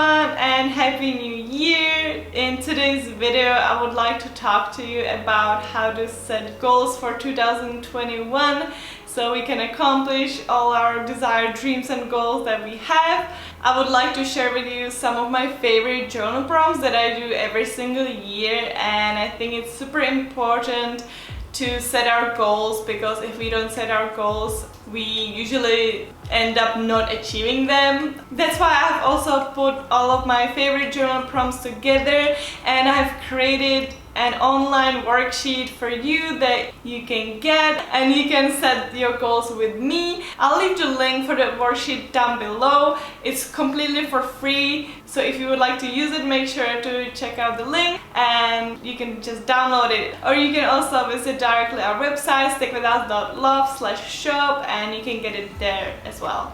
everyone and Happy New Year! In today's video I would like to talk to you about how to set goals for 2021 so we can accomplish all our desired dreams and goals that we have. I would like to share with you some of my favorite journal prompts that I do every single year, and I think it's super important to set our goals, because if we don't set our goals we usually end up not achieving them. That's why I've also put all of my favorite journal prompts together, and I've created an online worksheet for you that you can get and you can set your goals with me. I'll leave the link for the worksheet down below. It's completely for free, so if you would like to use it, make sure to check out the link and you can just download it. Or you can also visit directly our website stickwithus.love/shop and you can get it there as well.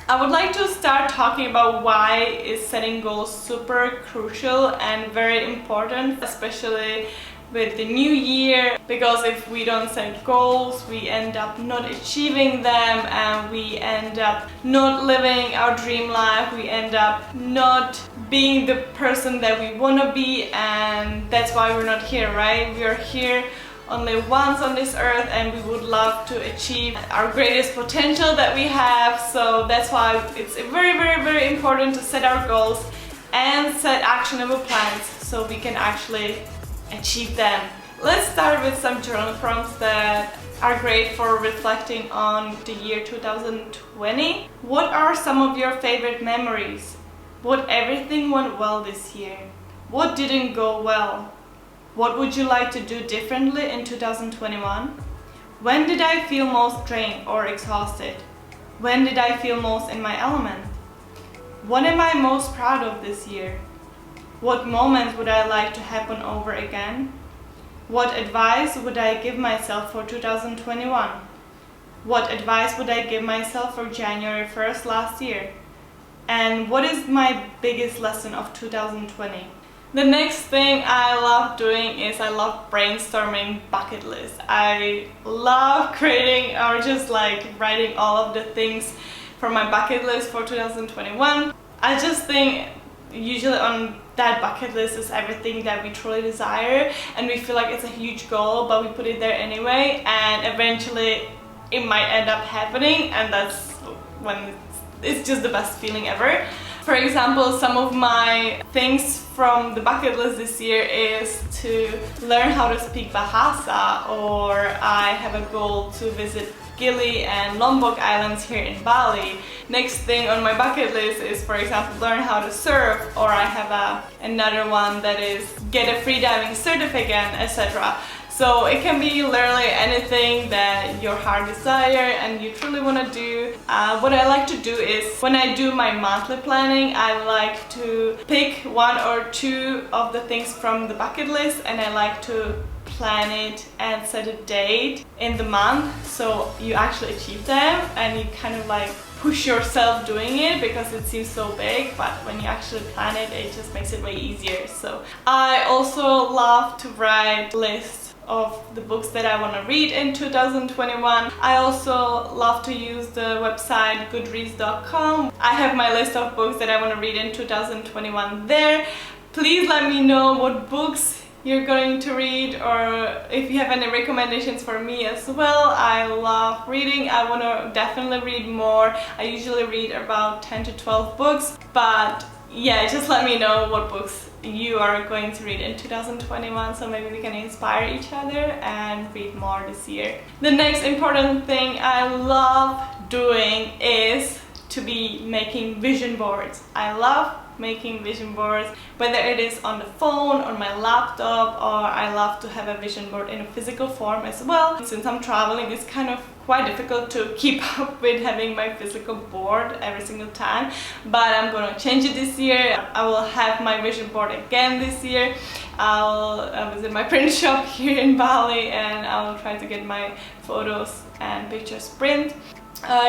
I would like to start talking about why is setting goals super crucial and very important, especially with the new year, because if we don't set goals we end up not achieving them and we end up not living our dream life, we end up not being the person that we want to be, and that's why we're not here, right? We are here only once on this earth and we would love to achieve our greatest potential that we have. So that's why it's very important to set our goals and set actionable plans so we can actually achieve them. Let's start with some journal prompts that are great for reflecting on the year 2020. What are some of your favorite memories? What everything went well this year? What didn't go well? What would you like to do differently in 2021? When did I feel most drained or exhausted? When did I feel most in my element? What am I most proud of this year? What moments would I like to happen over again? What advice would I give myself for 2021? What advice would I give myself for January 1st last year? And what is my biggest lesson of 2020? The next thing I love doing is I love brainstorming bucket lists. I love creating or just like writing all of the things for my bucket list for 2021. I just think usually on that bucket list is everything that we truly desire and we feel like it's a huge goal, but we put it there anyway and eventually it might end up happening, and that's when it's just the best feeling ever. For example, some of my things from the bucket list this year is to learn how to speak Bahasa, or I have a goal to visit Gili and Lombok Islands here in Bali. Next thing on my bucket list is, for example, learn how to surf, or I have another one that is get a free diving certificate, etc. So it can be literally anything that your heart desire and you truly want to do. What I like to do is when I do my monthly planning, I like to pick one or two of the things from the bucket list and I like to plan it and set a date in the month so you actually achieve them and you kind of like push yourself doing it because it seems so big, but when you actually plan it, it just makes it way easier. So I also love to write lists of the books that I want to read in 2021. I also love to use the website goodreads.com. I have my list of books that I want to read in 2021 there. Please let me know what books you're going to read, or if you have any recommendations for me as well. I love reading. I want to definitely read more. I usually read about 10 to 12 books, but yeah, just let me know what books you are going to read in 2021 so maybe we can inspire each other and read more this year. The next important thing I love doing is to be making vision boards. I love making vision boards, whether it is on the phone, on my laptop, or I love to have a vision board in a physical form as well. Since I'm traveling, it's kind of quite difficult to keep up with having my physical board every single time, but I'm gonna change it this year. I will have my vision board again this year. I'll visit my print shop here in Bali and I will try to get my photos and pictures print.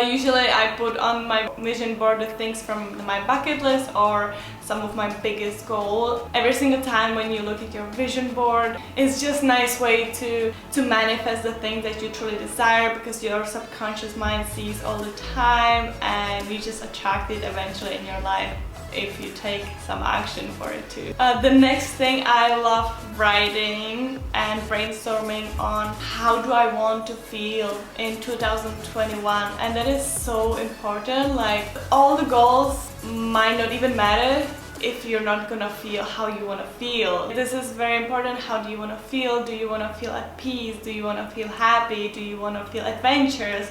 Usually I put on my vision board the things from my bucket list or some of my biggest goals. Every single time when you look at your vision board, it's just a nice way to manifest the things that you truly desire, because your subconscious mind sees all the time and you just attract it eventually in your life. if you take some action for it too. The next thing, I love writing and brainstorming on how do I want to feel in 2021, and that is so important. Like, all the goals might not even matter if you're not gonna feel how you want to feel. This is very important. How do you want to feel? Do you want to feel at peace? Do you want to feel happy? Do you want to feel adventurous?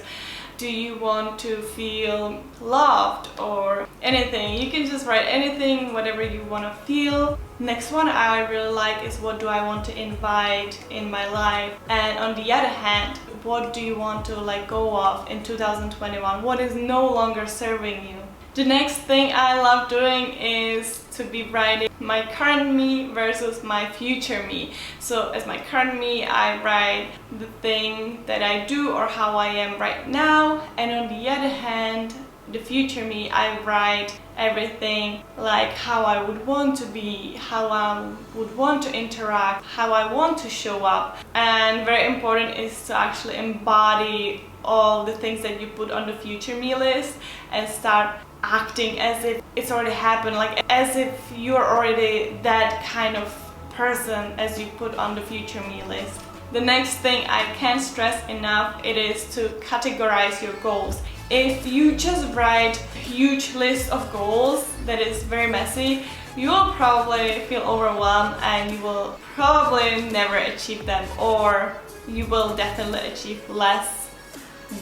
Do you want to feel loved or anything? You can just write anything, whatever you want to feel. Next one I really like is what do I want to invite in my life? And on the other hand, what do you want to let go of in 2021? What is no longer serving you? The next thing I love doing is to be writing my current me versus my future me. So as my current me, I write the thing that I do or how I am right now, and on the other hand, the future me, I write everything like how I would want to be, how I would want to interact, how I want to show up. And very important is to actually embody all the things that you put on the future me list and start acting as if it's already happened, like as if you're already that kind of person as you put on the future me list. The next thing I can't stress enough, it is to categorize your goals. If you just write a huge list of goals that is very messy, you will probably feel overwhelmed and you will probably never achieve them, or you will definitely achieve less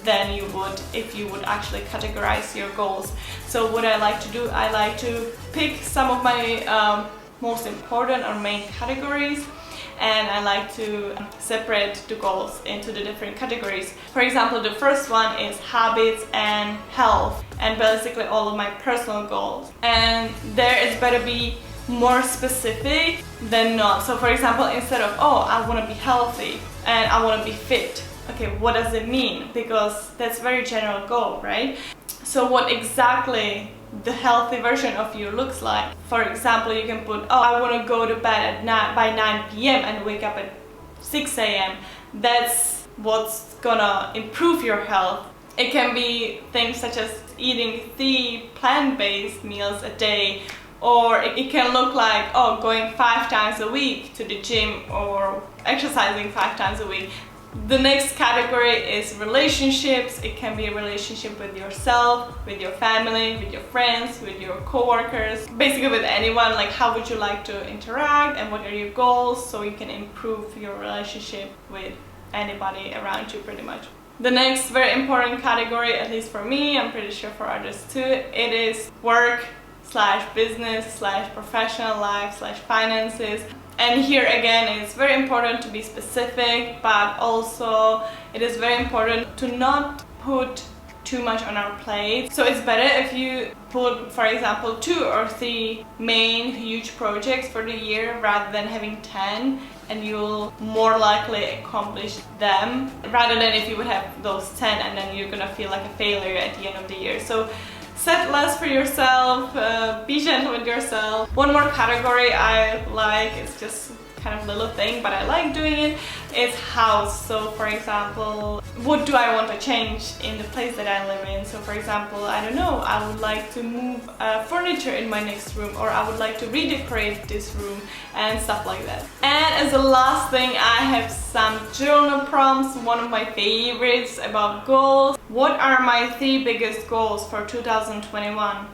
than you would if you would actually categorize your goals. So what I like to do, I like to pick some of my most important or main categories, and I like to separate the goals into the different categories. For example, the first one is habits and health, and basically all of my personal goals. And there it's better be more specific than not. So for example, instead of, oh, I want to be healthy and I want to be fit. Okay, what does it mean? Because that's very general goal, right? So what exactly the healthy version of you looks like. For example, you can put, oh, I want to go to bed at by 9 p.m. and wake up at 6 a.m. That's what's gonna improve your health. It can be things such as eating 3 plant-based meals a day, or it can look like, oh, going 5 times a week to the gym or exercising 5 times a week. The next category is relationships. It can be a relationship with yourself, with your family, with your friends, with your co-workers, basically with anyone. Like, how would you like to interact and what are your goals, so you can improve your relationship with anybody around you pretty much. The next very important category, at least for me, I'm pretty sure for others too, it is work/business/professional life/finances. And here again, it's very important to be specific, but also it is very important to not put too much on our plate. So it's better if you put, for example, 2 or 3 main huge projects for the year rather than having 10, and you'll more likely accomplish them, rather than if you would have those 10 and then you're gonna feel like a failure at the end of the year. So set less for yourself, be gentle with yourself. One more category I like, it's just kind of little thing, but I like doing it, is house. So for example, what do I want to change in the place that I live in? So for example, I don't know, I would like to move furniture in my next room, or I would like to redecorate this room and stuff like that. And as a last thing, I have some journal prompts, one of my favorites about goals. What are my 3 biggest goals for 2021?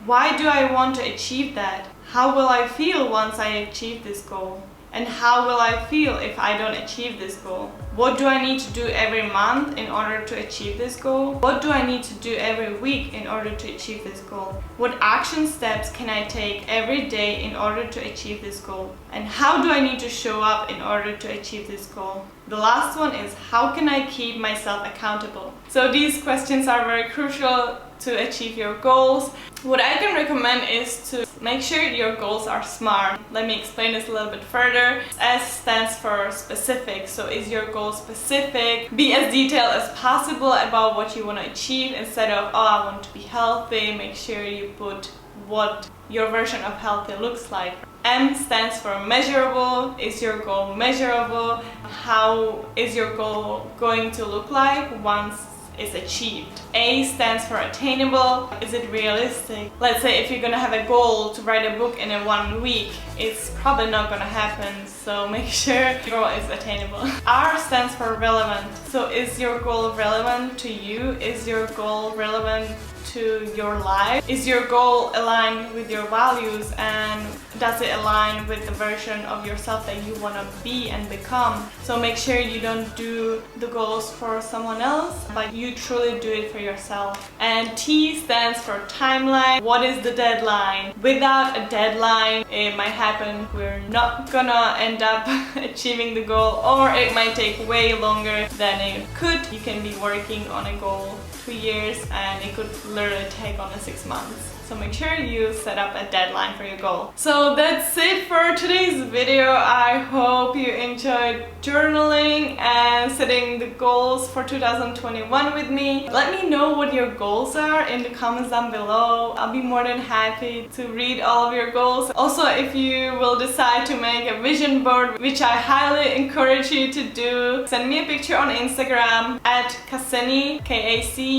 Why do I want to achieve that? How will I feel once I achieve this goal? And how will I feel if I don't achieve this goal? What do I need to do every month in order to achieve this goal? What do I need to do every week in order to achieve this goal? What action steps can I take every day in order to achieve this goal? And how do I need to show up in order to achieve this goal? The last one is, how can I keep myself accountable? So these questions are very crucial to achieve your goals. What I can recommend is to make sure your goals are SMART. Let me explain this a little bit further. S stands for specific. So is your goal specific? Be as detailed as possible about what you want to achieve, instead of, oh, I want to be healthy. Make sure you put what your version of healthy looks like. M stands for measurable. Is your goal measurable? How is your goal going to look like once is achieved. A stands for attainable. Is it realistic? Let's say if you're gonna have a goal to write a book in 1 week, it's probably not gonna happen, so make sure your goal is attainable. R stands for relevant. So is your goal relevant to you? Is your goal relevant to your life? Is your goal aligned with your values, and does it align with the version of yourself that you want to be and become? So make sure you don't do the goals for someone else, but you truly do it for yourself. And T stands for timeline. What is the deadline? Without a deadline, it might happen we're not gonna end up achieving the goal, or it might take way longer than it could. You can be working on a goal 2 years and it could literally take on 6 months. So make sure you set up a deadline for your goal. So that's it for today's video. I hope you enjoyed journaling and setting the goals for 2021 with me. Let me know what your goals are in the comments down below. I'll be more than happy to read all of your goals. Also, if you will decide to make a vision board, which I highly encourage you to do, send me a picture on Instagram at kacenni, Kacenni.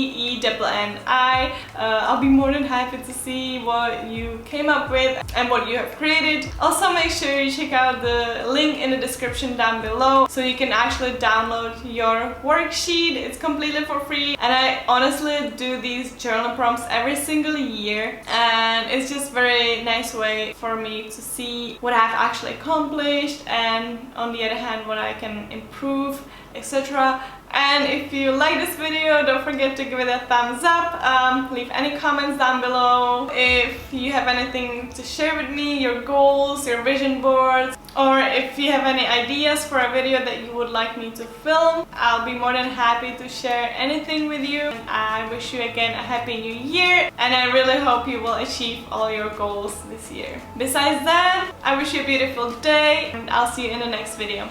I'll be more than happy to see what you came up with and what you have created. Also, make sure you check out the link in the description down below so you can actually download your worksheet. It's completely for free, and I honestly do these journal prompts every single year, and it's just very nice way for me to see what I've actually accomplished, and on the other hand what I can improve, etc. And if you like this video, don't forget to give it a thumbs up. Leave any comments down below. If you have anything to share with me, your goals, your vision boards, or if you have any ideas for a video that you would like me to film, I'll be more than happy to share anything with you. And I wish you again a happy new year, and I really hope you will achieve all your goals this year. Besides that, I wish you a beautiful day, and I'll see you in the next video.